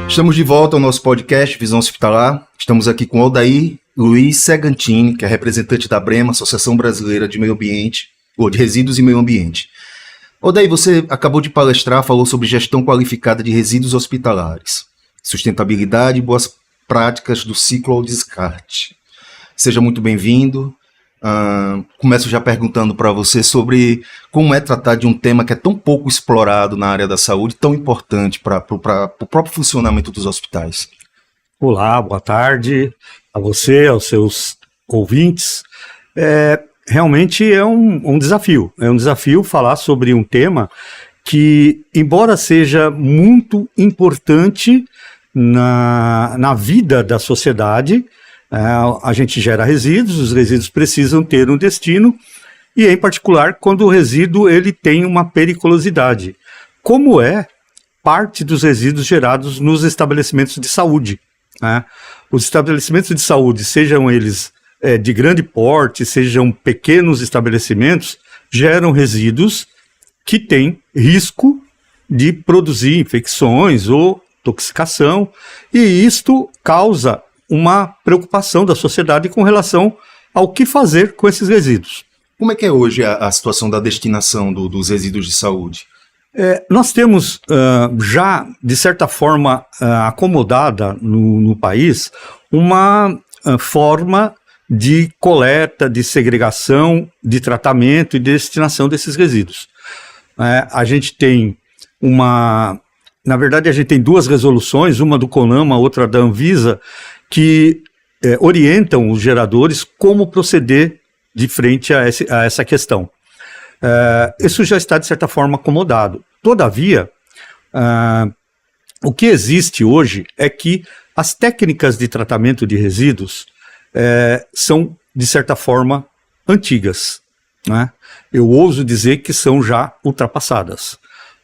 Estamos de volta ao nosso podcast Visão Hospitalar. Estamos aqui com Odair Luiz Segantini, que é representante da Brema, Associação Brasileira de Meio Ambiente, ou de Resíduos e Meio Ambiente. Odair, você acabou de palestrar, falou sobre gestão qualificada de resíduos hospitalares, sustentabilidade e boas práticas do ciclo ao descarte. Seja muito bem-vindo. Começo já perguntando para você sobre como é tratar de um tema que é tão pouco explorado na área da saúde, tão importante para o próprio funcionamento dos hospitais. Olá, boa tarde a você, aos seus ouvintes. Realmente é um desafio. É um desafio falar sobre um tema que, embora seja muito importante na vida da sociedade, a gente gera resíduos, os resíduos precisam ter um destino, e em particular quando o resíduo ele tem uma periculosidade, como é parte dos resíduos gerados nos estabelecimentos de saúde. Os estabelecimentos de saúde, sejam eles de grande porte, sejam pequenos estabelecimentos, geram resíduos que têm risco de produzir infecções ou intoxicação, e isto causa uma preocupação da sociedade com relação ao que fazer com esses resíduos. Como é que é hoje a situação da destinação dos resíduos de saúde? Nós temos já, de certa forma, acomodada no país, uma forma de coleta, de segregação, de tratamento e destinação desses resíduos. A gente tem na verdade, a gente tem duas resoluções, uma do CONAMA, outra da Anvisa, que orientam os geradores como proceder de frente a essa questão. Isso já está, de certa forma, acomodado. Todavia, o que existe hoje é que as técnicas de tratamento de resíduos são, de certa forma, antigas, né? Eu ouso dizer que são já ultrapassadas.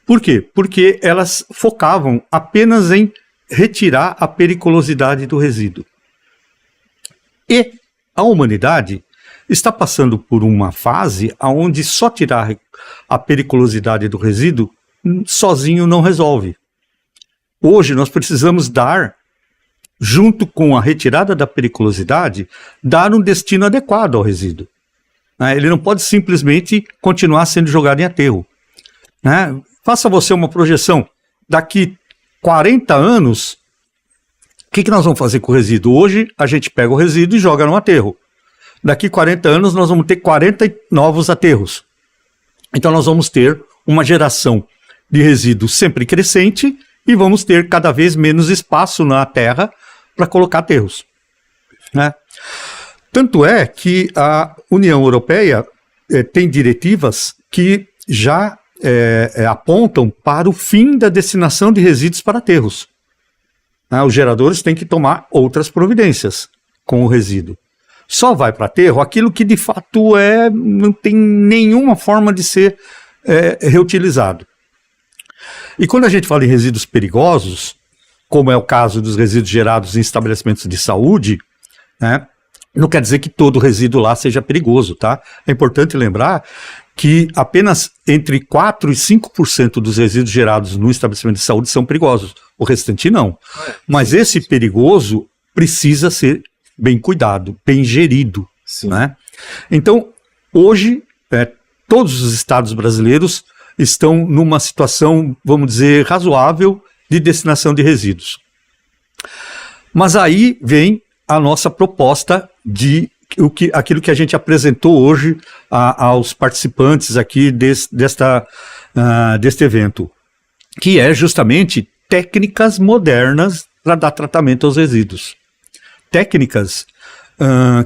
Por quê? Porque elas focavam apenas em retirar a periculosidade do resíduo. E a humanidade está passando por uma fase onde só tirar a periculosidade do resíduo sozinho não resolve. Hoje nós precisamos dar, junto com a retirada da periculosidade, dar um destino adequado ao resíduo. Ele não pode simplesmente continuar sendo jogado em aterro. Faça você uma projeção. Daqui 40 anos, o que nós vamos fazer com o resíduo? Hoje, a gente pega o resíduo e joga no aterro. Daqui 40 anos, nós vamos ter 40 novos aterros. Então, nós vamos ter uma geração de resíduos sempre crescente e vamos ter cada vez menos espaço na terra para colocar aterros. Tanto é que a União Europeia tem diretivas que já apontam para o fim da destinação de resíduos para aterros. Os geradores têm que tomar outras providências com o resíduo. Só vai para aterro aquilo que de fato não tem nenhuma forma de ser reutilizado. E quando a gente fala em resíduos perigosos, como é o caso dos resíduos gerados em estabelecimentos de saúde, não quer dizer que todo resíduo lá seja perigoso, tá? É importante lembrar que apenas entre 4% e 5% dos resíduos gerados no estabelecimento de saúde são perigosos. O restante não. Mas esse perigoso precisa ser bem cuidado, bem gerido. Né? Então, hoje, todos os estados brasileiros estão numa situação, vamos dizer, razoável de destinação de resíduos. Mas aí vem a nossa proposta de aquilo que a gente apresentou hoje aos participantes aqui deste evento, que é justamente técnicas modernas para dar tratamento aos resíduos. Técnicas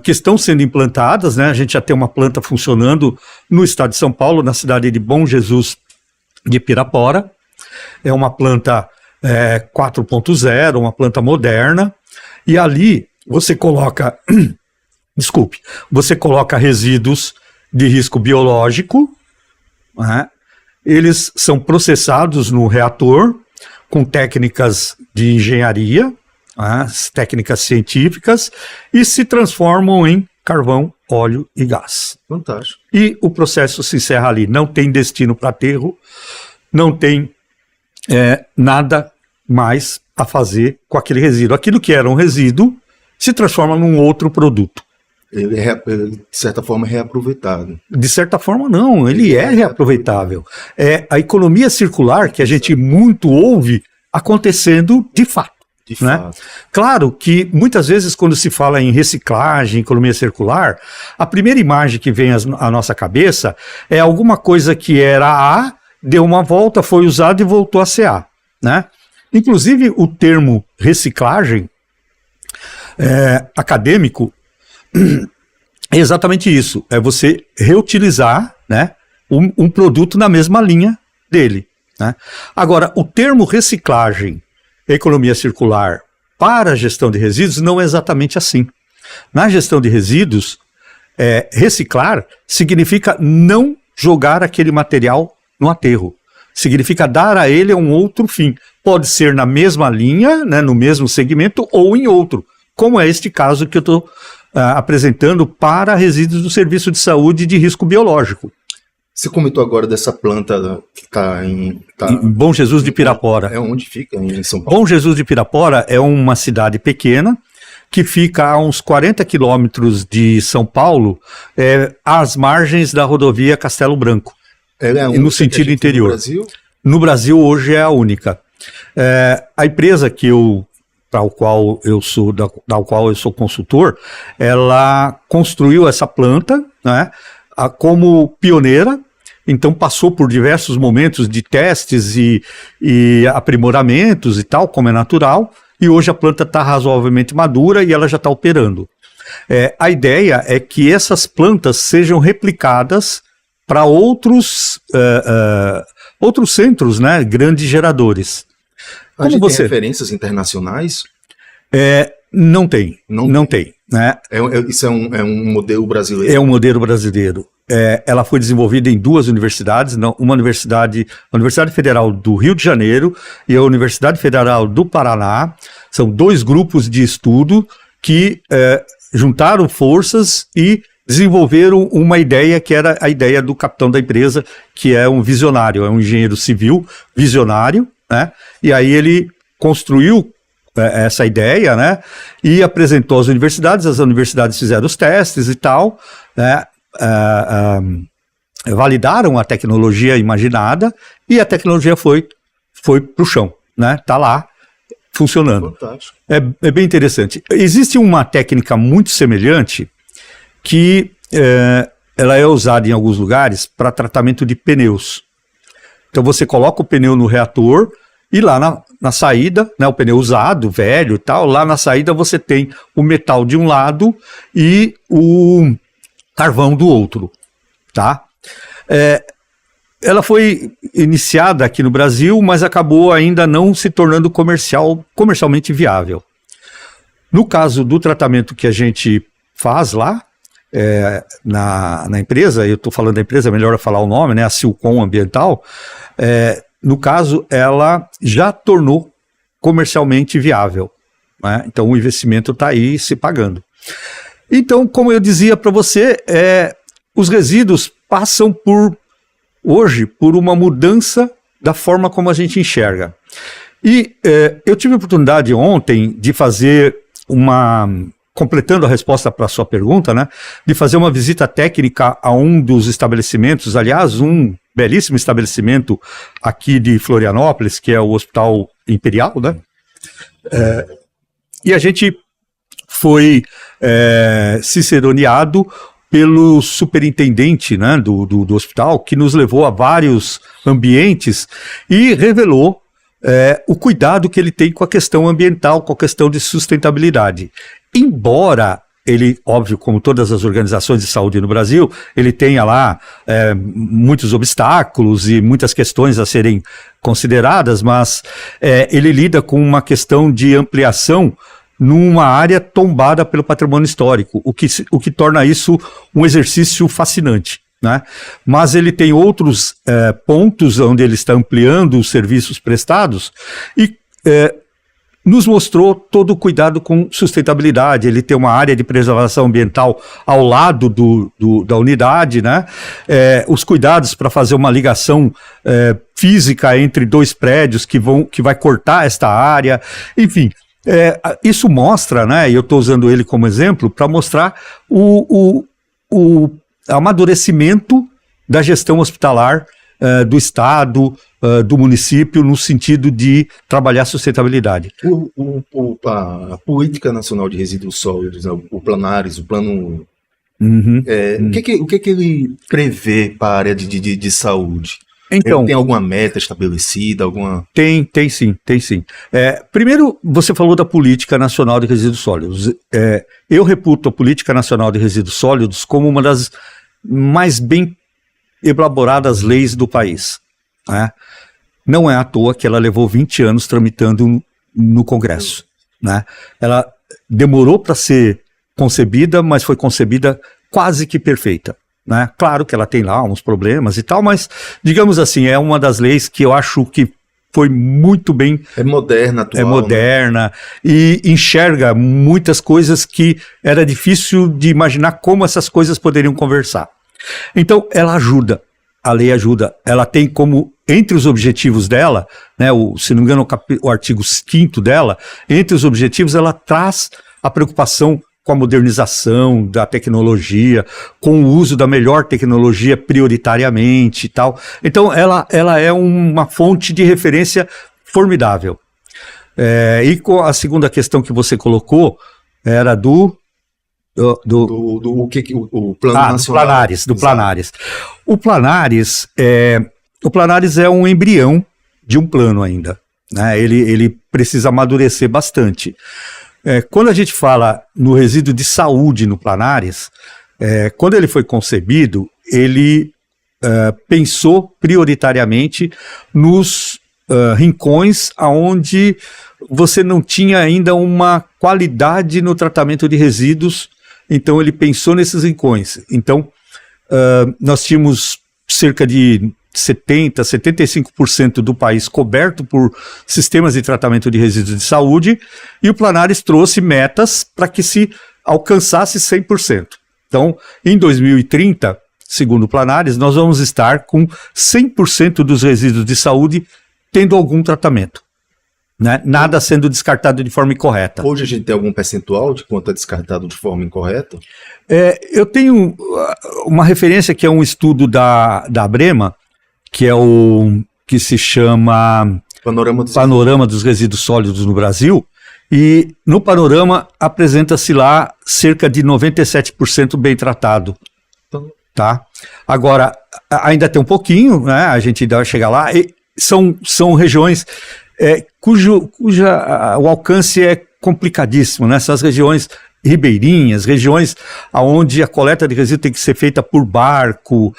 que estão sendo implantadas, né? A gente já tem uma planta funcionando no estado de São Paulo, na cidade de Bom Jesus de Pirapora. É uma planta 4.0, uma planta moderna, e ali você coloca... você coloca resíduos de risco biológico, né? Eles são processados no reator com técnicas de engenharia, técnicas científicas, e se transformam em carvão, óleo e gás. Fantástico. E o processo se encerra ali, não tem destino para aterro, não tem nada mais a fazer com aquele resíduo. Aquilo que era um resíduo se transforma num outro produto. Ele é, de certa forma, reaproveitado. De certa forma, não, ele é reaproveitável. É a economia circular que a gente muito ouve acontecendo de fato. De Né? fato. Claro que muitas vezes quando se fala em reciclagem, economia circular, a primeira imagem que vem à nossa cabeça é alguma coisa que era A, deu uma volta, foi usado e voltou a ser A. Né? Inclusive o termo reciclagem acadêmico é exatamente isso, é você reutilizar, né, um produto na mesma linha dele. Né? Agora, o termo reciclagem, economia circular para a gestão de resíduos não é exatamente assim. Na gestão de resíduos, reciclar significa não jogar aquele material no aterro. Significa dar a ele um outro fim. Pode ser na mesma linha, né, no mesmo segmento ou em outro, como é este caso que eu estou apresentando para resíduos do serviço de saúde de risco biológico. Você comentou agora dessa planta que está Em Bom Jesus de Pirapora. É onde fica, em São Paulo? Bom Jesus de Pirapora é uma cidade pequena que fica a uns 40 quilômetros de São Paulo, às margens da rodovia Castelo Branco. Ela é a E no sentido interior. No Brasil? No Brasil, hoje é a única. A empresa da qual eu sou consultor, ela construiu essa planta, né, como pioneira. Então passou por diversos momentos de testes e aprimoramentos e tal, como é natural, e hoje a planta está razoavelmente madura e ela já está operando. A ideia é que essas plantas sejam replicadas para outros centros, né, grandes geradores. A gente tem referências internacionais? Não tem. Né? Isso é um modelo brasileiro? É um modelo brasileiro. Ela foi desenvolvida em duas universidades, a Universidade Federal do Rio de Janeiro e a Universidade Federal do Paraná. São dois grupos de estudo que juntaram forças e desenvolveram uma ideia que era a ideia do capitão da empresa, que é um visionário, é um engenheiro civil visionário, né? E aí ele construiu essa ideia, né? E apresentou às universidades, as universidades fizeram os testes e tal, né? Validaram a tecnologia imaginada e a tecnologia foi para o chão, né? Tá lá funcionando. Fantástico. É bem interessante. Existe uma técnica muito semelhante que ela é usada em alguns lugares para tratamento de pneus. Então você coloca o pneu no reator e lá na saída, né, o pneu usado, velho e tal, lá na saída você tem o metal de um lado e o carvão do outro, tá? Ela foi iniciada aqui no Brasil, mas acabou ainda não se tornando comercialmente viável. No caso do tratamento que a gente faz lá, na empresa, eu estou falando da empresa, é melhor eu falar o nome, né, a Silcom Ambiental, no caso, ela já tornou comercialmente viável, né? Então o investimento está aí se pagando. Então, como eu dizia para você, os resíduos passam hoje por uma mudança da forma como a gente enxerga. E eu tive a oportunidade ontem de fazer completando a resposta para a sua pergunta, né, de fazer uma visita técnica a um dos estabelecimentos, aliás, um belíssimo estabelecimento aqui de Florianópolis, que é o Hospital Imperial, né? E a gente foi ciceroneado pelo superintendente, né, do hospital, que nos levou a vários ambientes e revelou o cuidado que ele tem com a questão ambiental, com a questão de sustentabilidade. Embora ele, óbvio, como todas as organizações de saúde no Brasil, ele tenha lá muitos obstáculos e muitas questões a serem consideradas, mas ele lida com uma questão de ampliação numa área tombada pelo patrimônio histórico, o que torna isso um exercício fascinante, né? Mas ele tem outros pontos onde ele está ampliando os serviços prestados e nos mostrou todo o cuidado com sustentabilidade. Ele tem uma área de preservação ambiental ao lado da unidade, né? Os cuidados para fazer uma ligação física entre dois prédios que vai cortar esta área, enfim. Isso mostra, né? E eu estou usando ele como exemplo para mostrar o amadurecimento da gestão hospitalar do Estado, do município, no sentido de trabalhar sustentabilidade. A Política Nacional de Resíduos Sólidos, o Planares, o plano... O que ele prevê para a área de saúde? Então, tem alguma meta estabelecida? Tem sim. Primeiro, você falou da Política Nacional de Resíduos Sólidos. Eu reputo a Política Nacional de Resíduos Sólidos como uma das mais bem elaboradas leis do país. Né? Não é à toa que ela levou 20 anos tramitando no Congresso. Né? Ela demorou para ser concebida, mas foi concebida quase que perfeita. Né? Claro que ela tem lá uns problemas e tal, mas, digamos assim, é uma das leis que eu acho que foi muito bem... É moderna, atual. É moderna, e enxerga muitas coisas que era difícil de imaginar como essas coisas poderiam conversar. Então, ela ajuda, a lei ajuda. Ela tem como, entre os objetivos dela, né, se não me engano, o artigo 5º dela, entre os objetivos, ela traz a preocupação com a modernização da tecnologia, com o uso da melhor tecnologia prioritariamente e tal. Então, ela é uma fonte de referência formidável. E com a segunda questão que você colocou, era do Plano Nacional. Do Planares. O Planares é um embrião de um plano ainda. Né? Ele precisa amadurecer bastante. Quando a gente fala no resíduo de saúde no Planares, quando ele foi concebido, ele pensou prioritariamente nos rincões onde você não tinha ainda uma qualidade no tratamento de resíduos, então ele pensou nesses rincões. Então, nós tínhamos cerca de 75% do país coberto por sistemas de tratamento de resíduos de saúde, e o Planares trouxe metas para que se alcançasse 100%. Então, em 2030, segundo o Planares, nós vamos estar com 100% dos resíduos de saúde tendo algum tratamento. Né? Nada sendo descartado de forma incorreta. Hoje a gente tem algum percentual de quanto é descartado de forma incorreta? Eu tenho uma referência que é um estudo da Brema, que é que se chama Panorama dos Resíduos Sólidos no Brasil, e no panorama apresenta-se lá cerca de 97% bem tratado. Tá? Agora, ainda tem um pouquinho, né? A gente ainda vai chegar lá, e são regiões o alcance é complicadíssimo, né? Essas regiões ribeirinhas, regiões onde a coleta de resíduos tem que ser feita por barco,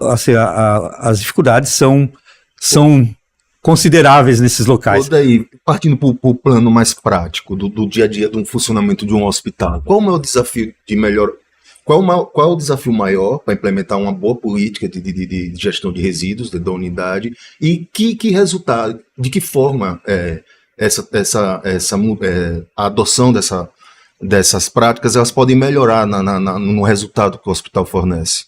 as dificuldades são consideráveis nesses locais. Daí, partindo para o plano mais prático do dia a dia, do funcionamento de um hospital, qual é o maior desafio de melhor? Qual é o desafio maior para implementar uma boa política de gestão de resíduos da unidade, e que resultado, de que forma a adoção dessas práticas elas podem melhorar no resultado que o hospital fornece?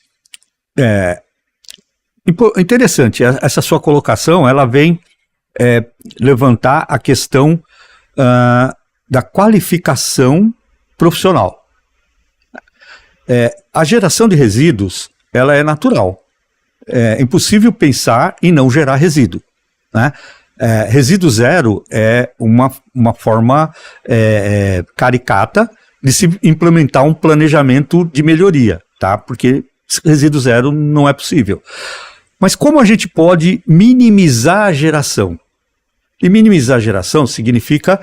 Interessante, essa sua colocação, ela vem levantar a questão da qualificação profissional. A geração de resíduos, ela é natural. É impossível pensar em não gerar resíduo. Né? Resíduo zero é uma forma caricata de se implementar um planejamento de melhoria, tá? Porque resíduo zero não é possível. Mas como a gente pode minimizar a geração? E minimizar a geração significa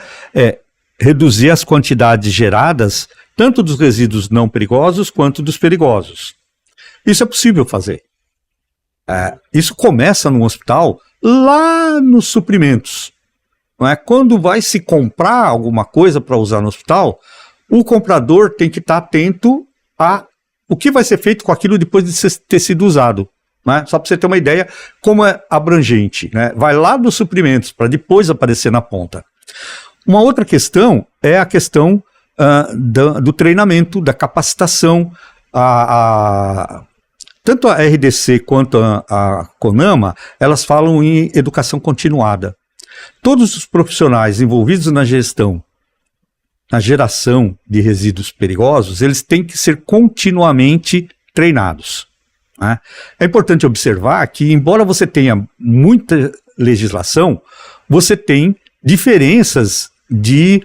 reduzir as quantidades geradas, tanto dos resíduos não perigosos quanto dos perigosos. Isso é possível fazer. Isso começa num hospital lá nos suprimentos. Não é? Quando vai se comprar alguma coisa para usar no hospital, o comprador tem que estar atento a o que vai ser feito com aquilo depois de ter sido usado. Né? Só para você ter uma ideia como é abrangente. Né? Vai lá nos suprimentos para depois aparecer na ponta. Uma outra questão é a questão do treinamento, da capacitação. Tanto a RDC quanto a CONAMA, elas falam em educação continuada. Todos os profissionais envolvidos na gestão, na geração de resíduos perigosos, eles têm que ser continuamente treinados, né? É importante observar que, embora você tenha muita legislação, você tem diferenças de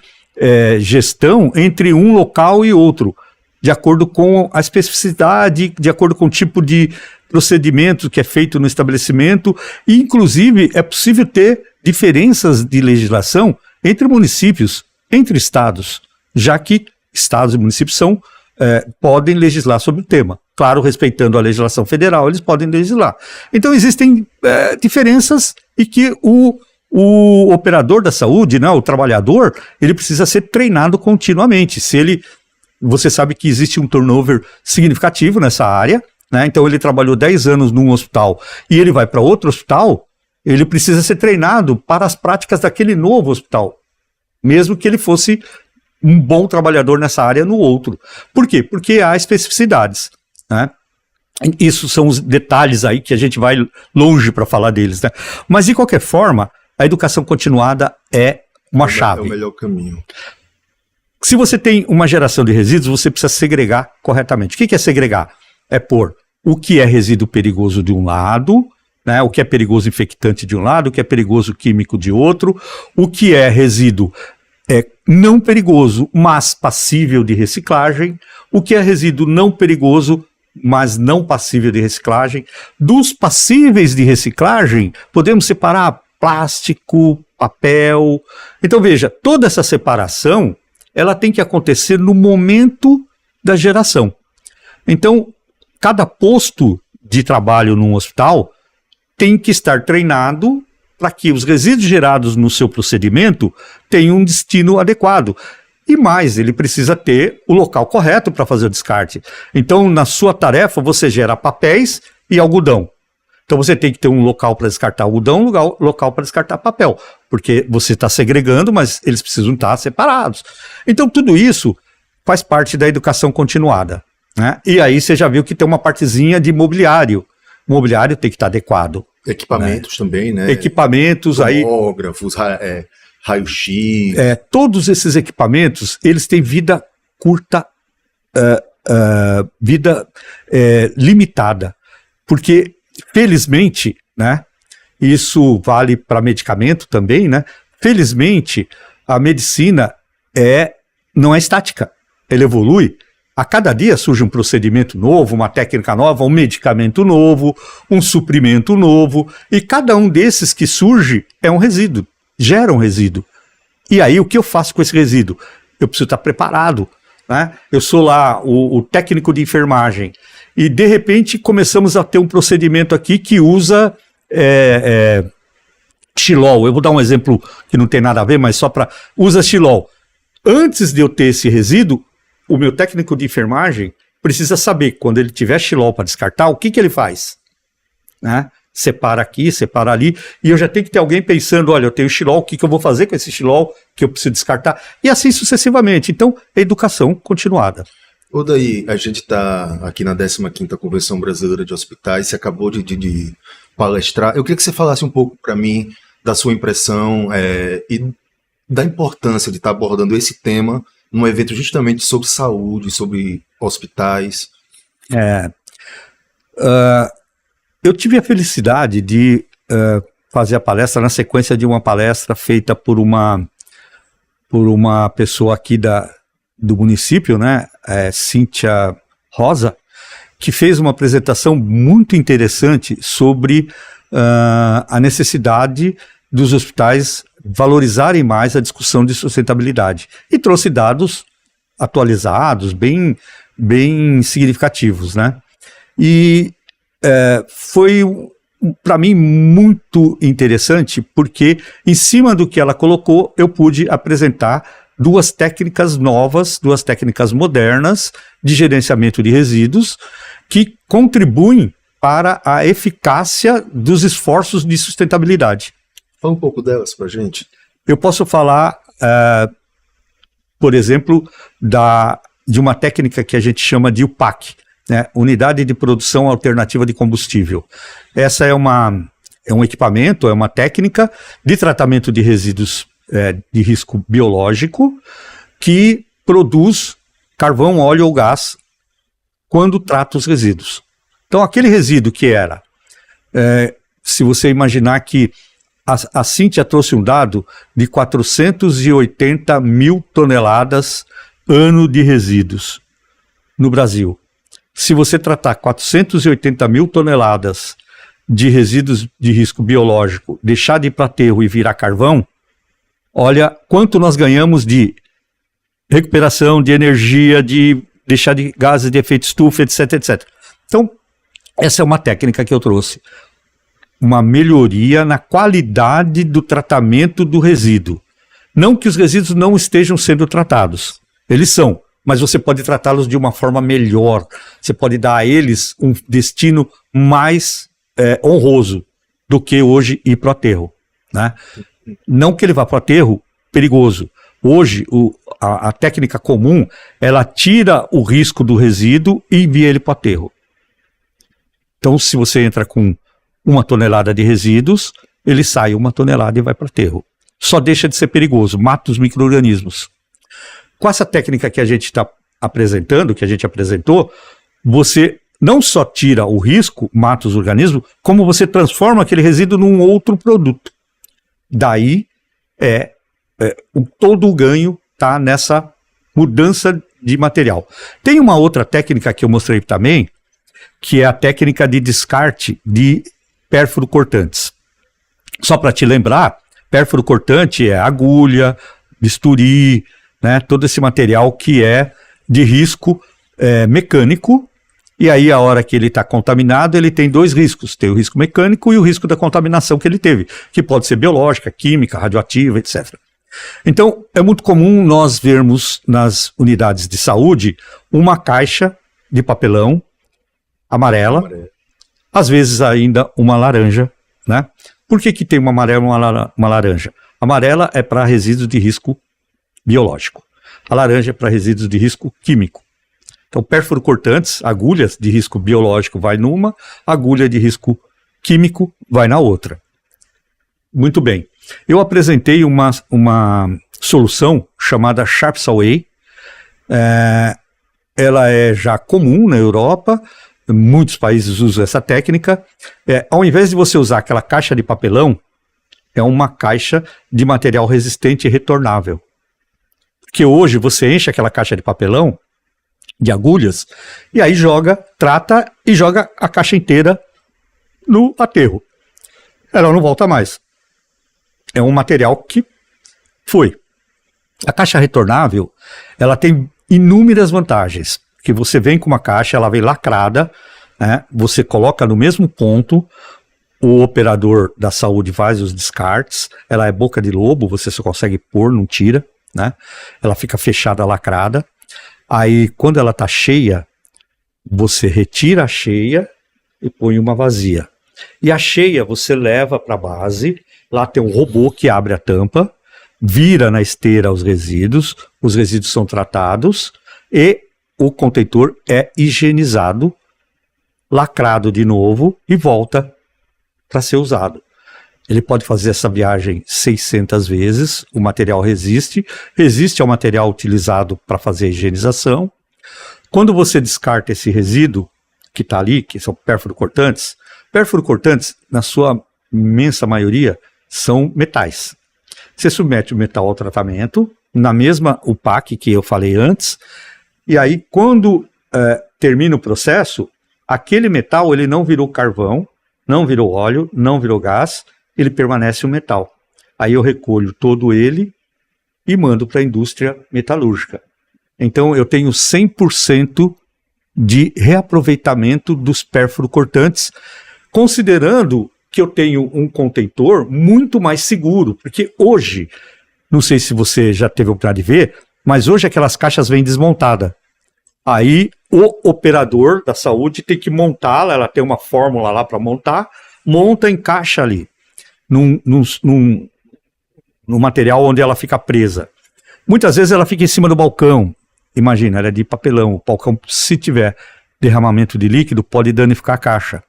gestão entre um local e outro, de acordo com a especificidade, de acordo com o tipo de procedimento que é feito no estabelecimento, e inclusive é possível ter diferenças de legislação entre municípios, entre estados, já que estados e municípios podem legislar sobre o tema. Claro, respeitando a legislação federal, eles podem legislar. Então existem diferenças e que o operador da saúde, né, o trabalhador, ele precisa ser treinado continuamente. Você sabe que existe um turnover significativo nessa área, né? Então ele trabalhou 10 anos num hospital e ele vai para outro hospital, ele precisa ser treinado para as práticas daquele novo hospital, mesmo que ele fosse um bom trabalhador nessa área no outro. Por quê? Porque há especificidades, né? Isso são os detalhes aí que a gente vai longe para falar deles, né? Mas de qualquer forma, a educação continuada é uma chave. É o melhor caminho. Se você tem uma geração de resíduos, você precisa segregar corretamente. O que é segregar? É pôr o que é resíduo perigoso de um lado, né, o que é perigoso infectante de um lado, o que é perigoso químico de outro, o que é resíduo não perigoso, mas passível de reciclagem, o que é resíduo não perigoso, mas não passível de reciclagem. Dos passíveis de reciclagem, podemos separar plástico, papel. Então veja, toda essa separação ela tem que acontecer no momento da geração. Então, cada posto de trabalho num hospital tem que estar treinado para que os resíduos gerados no seu procedimento tenham um destino adequado. E mais, ele precisa ter o local correto para fazer o descarte. Então, na sua tarefa, você gera papéis e algodão. Então você tem que ter um local para descartar algodão, local para descartar papel, porque você está segregando, mas eles precisam estar separados. Então tudo isso faz parte da educação continuada, né? E aí você já viu que tem uma partezinha de mobiliário. O mobiliário tem que estar adequado. Equipamentos, né? Também, né? Equipamentos, tomógrafos, raio-x. Todos esses equipamentos, eles têm vida curta, vida limitada, porque felizmente, né, isso vale para medicamento também, né? Felizmente, a medicina não é estática, ela evolui. A cada dia surge um procedimento novo, uma técnica nova, um medicamento novo, um suprimento novo, e cada um desses que surge é um resíduo, gera um resíduo. E aí o que eu faço com esse resíduo? Eu preciso estar preparado, né? Eu sou lá o técnico de enfermagem, e de repente começamos a ter um procedimento aqui que usa xilol. Eu vou dar um exemplo que não tem nada a ver, mas só para... Usa xilol. Antes de eu ter esse resíduo, o meu técnico de enfermagem precisa saber, quando ele tiver xilol para descartar, o que ele faz, né? Separa aqui, separa ali, e eu já tenho que ter alguém pensando, olha, eu tenho xilol, o que eu vou fazer com esse xilol que eu preciso descartar? E assim sucessivamente. Então, é educação continuada. Daí, a gente está aqui na 15ª Convenção Brasileira de Hospitais, você acabou de palestrar. Eu queria que você falasse um pouco para mim da sua impressão e da importância de estar abordando esse tema num evento justamente sobre saúde, sobre hospitais. Eu tive a felicidade de fazer a palestra na sequência de uma palestra feita por uma pessoa aqui do município, né, Cíntia Rosa, que fez uma apresentação muito interessante sobre a necessidade dos hospitais valorizarem mais a discussão de sustentabilidade. E trouxe dados atualizados, bem significativos, né? E foi, para mim, muito interessante, porque em cima do que ela colocou, eu pude apresentar duas técnicas novas, duas técnicas modernas de gerenciamento de resíduos que contribuem para a eficácia dos esforços de sustentabilidade. Fala um pouco delas pra gente. Eu posso falar, por exemplo, de uma técnica que a gente chama de UPAC, né? Unidade de Produção Alternativa de Combustível. Essa é um equipamento, é uma técnica de tratamento de resíduos de risco biológico que produz carvão, óleo ou gás quando trata os resíduos. Então, aquele resíduo que era, se você imaginar que a Cíntia trouxe um dado de 480 mil toneladas ano de resíduos no Brasil. Se você tratar 480 mil toneladas de resíduos de risco biológico, deixar de ir para aterro e virar carvão, olha quanto nós ganhamos de recuperação de energia, de deixar de gases de efeito estufa, etc, etc. Então, essa é uma técnica que eu trouxe. Uma melhoria na qualidade do tratamento do resíduo. Não que os resíduos não estejam sendo tratados. Eles são, mas você pode tratá-los de uma forma melhor. Você pode dar a eles um destino mais honroso do que hoje ir para o aterro, né? Não que ele vá para o aterro perigoso. Hoje, a técnica comum, ela tira o risco do resíduo e envia ele para o aterro. Então, se você entra com 1 tonelada de resíduos, ele sai 1 tonelada e vai para o aterro. Só deixa de ser perigoso, mata os micro-organismos. Com essa técnica que a gente está apresentando, que a gente apresentou, você não só tira o risco, mata os organismos, como você transforma aquele resíduo num outro produto. Daí, todo o ganho está nessa mudança de material. Tem uma outra técnica que eu mostrei também, que é a técnica de descarte de pérfuro cortantes. Só para te lembrar, pérfuro cortante é agulha, bisturi, né, todo esse material que é de risco mecânico, e aí a hora que ele está contaminado, ele tem 2 riscos, tem o risco mecânico e o risco da contaminação que ele teve, que pode ser biológica, química, radioativa, etc. Então, é muito comum nós vermos nas unidades de saúde uma caixa de papelão amarela, às vezes ainda uma laranja, né? Por que tem uma amarela e uma laranja? A amarela é para resíduos de risco biológico. A laranja é para resíduos de risco químico. Então, pérfuro cortantes, agulhas de risco biológico vai numa, agulha de risco químico vai na outra. Muito bem. Eu apresentei uma solução chamada SharpSaway. Ela é já comum na Europa, muitos países usam essa técnica. Ao invés de você usar aquela caixa de papelão, é uma caixa de material resistente e retornável. Porque hoje você enche aquela caixa de papelão, de agulhas, e aí trata e joga a caixa inteira no aterro. Ela não volta mais. É um material que foi. A caixa retornável, ela tem inúmeras vantagens. Que você vem com uma caixa, ela vem lacrada, né? Você coloca no mesmo ponto, o operador da saúde faz os descartes, ela é boca de lobo, você só consegue pôr, não tira, né? Ela fica fechada, lacrada. Aí, quando ela está cheia, você retira a cheia e põe uma vazia. E a cheia você leva para a base, lá tem um robô que abre a tampa, vira na esteira os resíduos são tratados e o contentor é higienizado, lacrado de novo e volta para ser usado. Ele pode fazer essa viagem 600 vezes, o material resiste ao material utilizado para fazer a higienização. Quando você descarta esse resíduo que está ali, que são pérfuro cortantes, na sua imensa maioria, são metais. Você submete o metal ao tratamento, na mesma UPAC que eu falei antes, e aí quando termina o processo, aquele metal ele não virou carvão, não virou óleo, não virou gás, ele permanece um metal. Aí eu recolho todo ele e mando para a indústria metalúrgica. Então eu tenho 100% de reaproveitamento dos pérfuro cortantes, considerando que eu tenho um contentor muito mais seguro, porque hoje, não sei se você já teve a oportunidade de ver, mas hoje aquelas caixas vêm desmontadas. Aí o operador da saúde tem que montá-la, ela tem uma fórmula lá para montar, monta, encaixa ali. no material onde ela fica presa. Muitas vezes ela fica em cima do balcão. Imagina, ela é de papelão. O balcão, se tiver derramamento de líquido, pode danificar a caixa.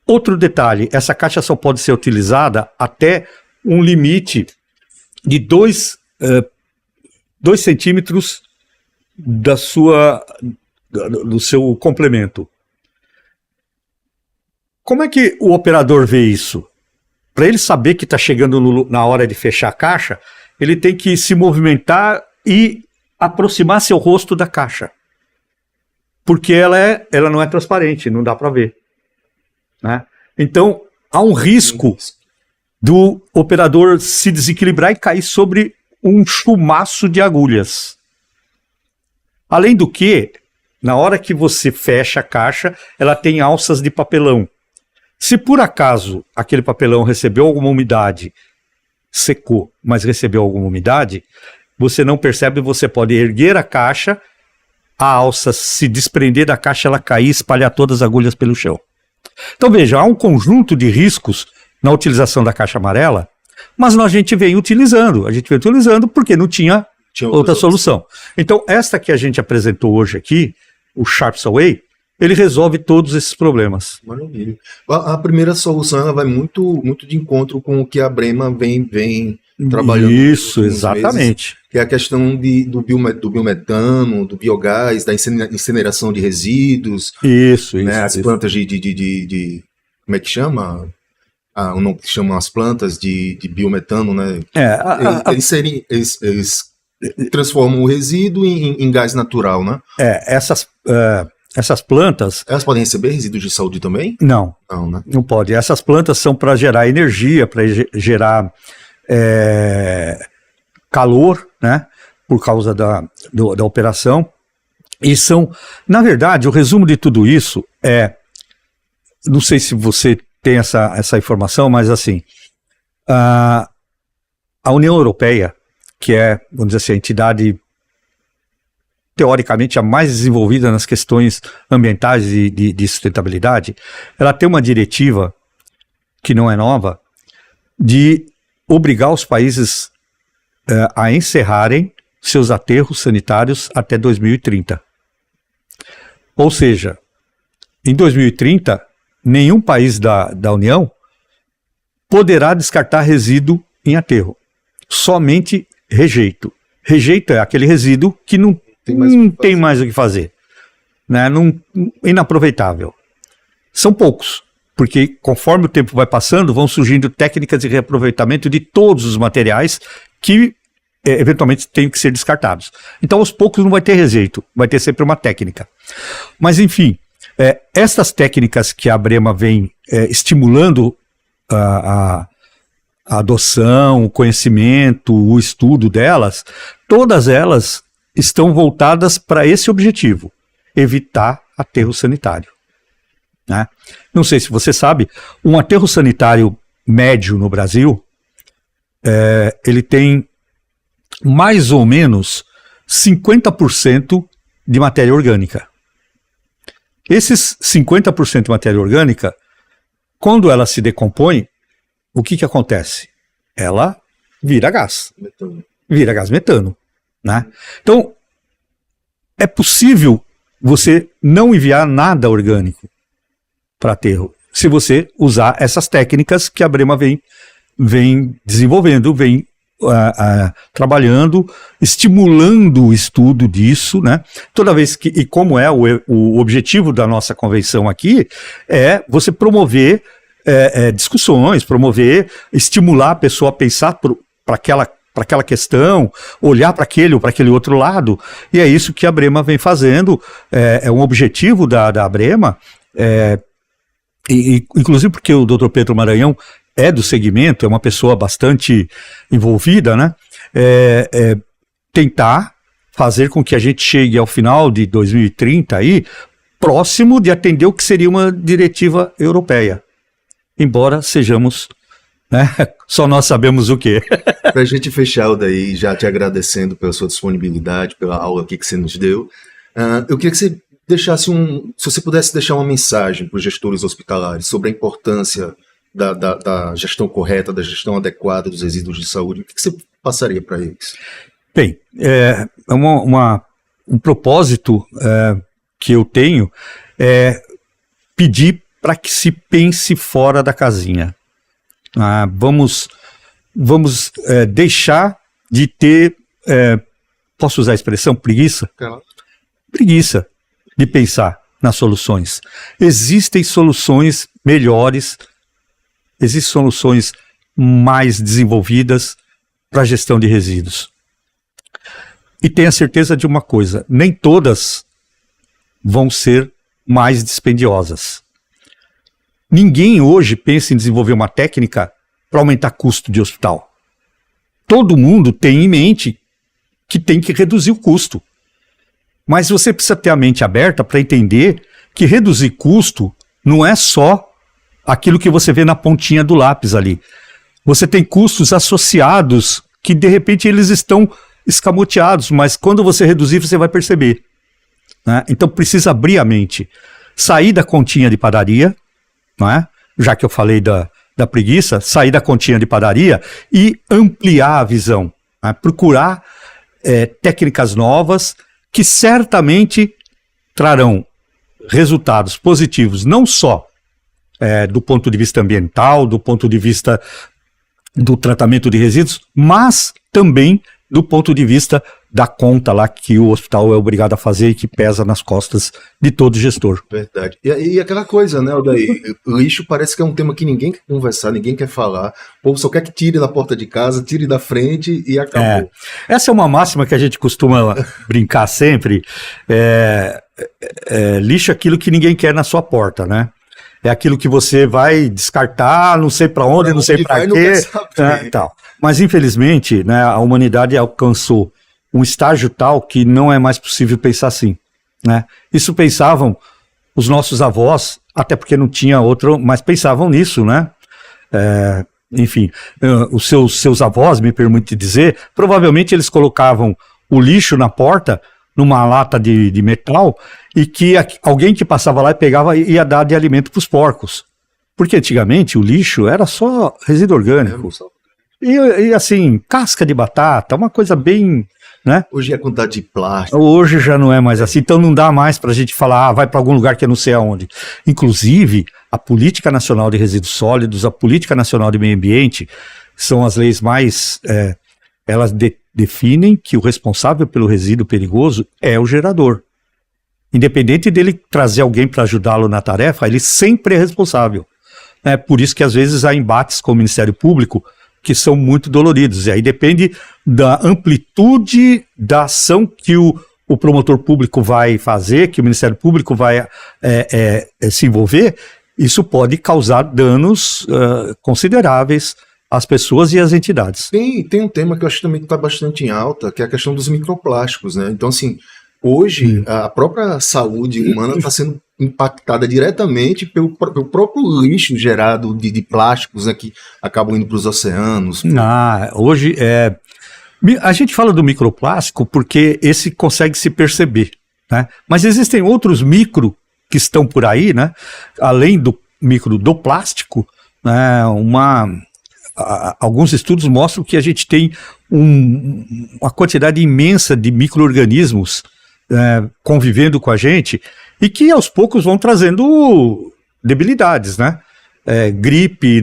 Outro detalhe, essa caixa só pode ser utilizada até um limite de 2 centímetros do seu complemento. Como é que o operador vê isso? Para ele saber que está chegando na hora de fechar a caixa, ele tem que se movimentar e aproximar seu rosto da caixa. Porque ela não é transparente, não dá para ver. Né? Então, há um risco do operador se desequilibrar e cair sobre um chumaço de agulhas. Além do que, na hora que você fecha a caixa, ela tem alças de papelão. Se por acaso aquele papelão recebeu alguma umidade, secou, mas recebeu alguma umidade, você não percebe, você pode erguer a caixa, a alça se desprender da caixa, ela cair e espalhar todas as agulhas pelo chão. Então veja, há um conjunto de riscos na utilização da caixa amarela, mas a gente vem utilizando porque não tinha outra solução. Então esta que a gente apresentou hoje aqui, o Sharps Away, ele resolve todos esses problemas. Maravilha. A primeira solução ela vai muito de encontro com o que a Brema vem trabalhando. Isso, exatamente. Meses, que é a questão do biometano, do biogás, da incineração de resíduos. Isso. As plantas de como é que chama? O nome que chamam as plantas de biometano, né? Eles transformam o resíduo em gás natural, né? Essas plantas... Elas podem receber resíduos de saúde também? Não, né? Não pode. Essas plantas são para gerar energia, para gerar calor, né? Por causa da operação. E são, na verdade, o resumo de tudo isso é... Não sei se você tem essa informação, mas assim... A União Europeia, que é, vamos dizer assim, a entidade... teoricamente a mais desenvolvida nas questões ambientais e de sustentabilidade, ela tem uma diretiva, que não é nova, de obrigar os países a encerrarem seus aterros sanitários até 2030. Ou seja, em 2030, nenhum país da União poderá descartar resíduo em aterro, somente rejeito. Rejeito é aquele resíduo que não tem mais o que fazer, né? Inaproveitável. São poucos, porque conforme o tempo vai passando, vão surgindo técnicas de reaproveitamento de todos os materiais que eventualmente têm que ser descartados. Então, aos poucos não vai ter rejeito, vai ter sempre uma técnica. Mas, enfim, essas técnicas que a Brema vem estimulando a adoção, o conhecimento, o estudo delas, todas elas estão voltadas para esse objetivo, evitar aterro sanitário. Né? Não sei se você sabe, um aterro sanitário médio no Brasil, ele tem mais ou menos 50% de matéria orgânica. Esses 50% de matéria orgânica, quando ela se decompõe, o que acontece? Ela vira gás. Vira gás metano. Né? Então, é possível você não enviar nada orgânico para aterro, se você usar essas técnicas que a Brema vem desenvolvendo, vem trabalhando, estimulando o estudo disso, né? Toda vez que, e como é o objetivo da nossa convenção aqui, é você promover discussões, estimular a pessoa a pensar para aquela questão, olhar para aquele ou para aquele outro lado, e é isso que a Brema vem fazendo, é um objetivo da Brema, inclusive porque o Dr. Pedro Maranhão é do segmento, é uma pessoa bastante envolvida, né? Tentar fazer com que a gente chegue ao final de 2030 aí, próximo de atender o que seria uma diretiva europeia, embora sejamos... Só nós sabemos o quê. Para a gente fechar o daí, já te agradecendo pela sua disponibilidade, pela aula aqui que você nos deu, eu queria que você deixasse se você pudesse deixar uma mensagem para os gestores hospitalares sobre a importância da gestão correta, da gestão adequada dos resíduos de saúde, o que você passaria para eles? Bem, um propósito que eu tenho é pedir para que se pense fora da casinha. Vamos deixar de ter, posso usar a expressão preguiça? Claro. Preguiça de pensar nas soluções. Existem soluções melhores, existem soluções mais desenvolvidas para a gestão de resíduos. E tenha certeza de uma coisa, nem todas vão ser mais dispendiosas. Ninguém hoje pensa em desenvolver uma técnica para aumentar custo de hospital. Todo mundo tem em mente que tem que reduzir o custo. Mas você precisa ter a mente aberta para entender que reduzir custo não é só aquilo que você vê na pontinha do lápis ali. Você tem custos associados que de repente eles estão escamoteados, mas quando você reduzir você vai perceber. Né? Então precisa abrir a mente. Sair da continha de padaria, não é? Já que eu falei da preguiça, sair da continha de padaria e ampliar a visão. Né? Procurar técnicas novas que certamente trarão resultados positivos, não só do ponto de vista ambiental, do ponto de vista do tratamento de resíduos, mas também do ponto de vista da conta lá que o hospital é obrigado a fazer e que pesa nas costas de todo gestor. Verdade. E aquela coisa, né, Odair? Lixo parece que é um tema que ninguém quer conversar, ninguém quer falar. O povo só quer que tire da porta de casa, tire da frente e acabou. Essa é uma máxima que a gente costuma brincar sempre. Lixo é aquilo que ninguém quer na sua porta, né? É aquilo que você vai descartar, não sei para onde, não sei para quê. Tal. Mas, infelizmente, né, a humanidade alcançou um estágio tal que não é mais possível pensar assim. Né? Isso pensavam os nossos avós, até porque não tinha outro, mas pensavam nisso, né? Enfim, os seus avós, me permite dizer, provavelmente eles colocavam o lixo na porta, numa lata de metal, e que alguém que passava lá e pegava e ia dar de alimento para os porcos. Porque antigamente o lixo era só resíduo orgânico. E assim, casca de batata, uma coisa bem... Né? Hoje é quantidade de plástico. Hoje já não é mais assim, então não dá mais para a gente falar, vai para algum lugar que eu não sei aonde. Inclusive, a Política Nacional de Resíduos Sólidos, a Política Nacional de Meio Ambiente, são as leis mais... elas definem que o responsável pelo resíduo perigoso é o gerador. Independente dele trazer alguém para ajudá-lo na tarefa, ele sempre é responsável. É por isso que às vezes há embates com o Ministério Público que são muito doloridos. E aí depende da amplitude da ação que o promotor público vai fazer, que o Ministério Público vai se envolver. Isso pode causar danos consideráveis às pessoas e às entidades. Tem um tema que eu acho também que está bastante em alta, que é a questão dos microplásticos, né? Então, assim, hoje a própria saúde humana está sendo impactada diretamente pelo próprio lixo gerado de plásticos, né, que acabam indo para os oceanos. Hoje a gente fala do microplástico porque esse consegue se perceber, né? Mas existem outros micro que estão por aí, né? Além do micro do plástico, né? Alguns estudos mostram que a gente tem uma quantidade imensa de micro-organismos convivendo com a gente e que aos poucos vão trazendo debilidades, né? Gripe,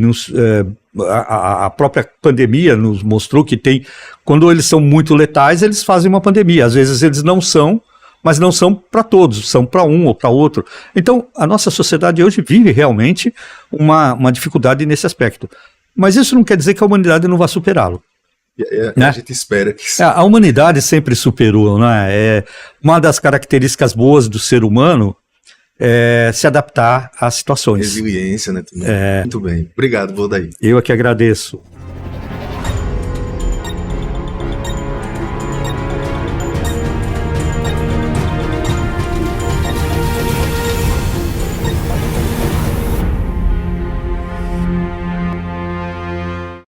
a própria pandemia nos mostrou que quando eles são muito letais, eles fazem uma pandemia. Às vezes eles não são, mas não são para todos, são para um ou para outro. Então, a nossa sociedade hoje vive realmente uma dificuldade nesse aspecto. Mas isso não quer dizer que a humanidade não vá superá-lo. Né? A gente espera que sim. A humanidade sempre superou, né? Uma das características boas do ser humano é se adaptar às situações. Resiliência, né? Muito bem. Obrigado, Odair. Eu é que agradeço.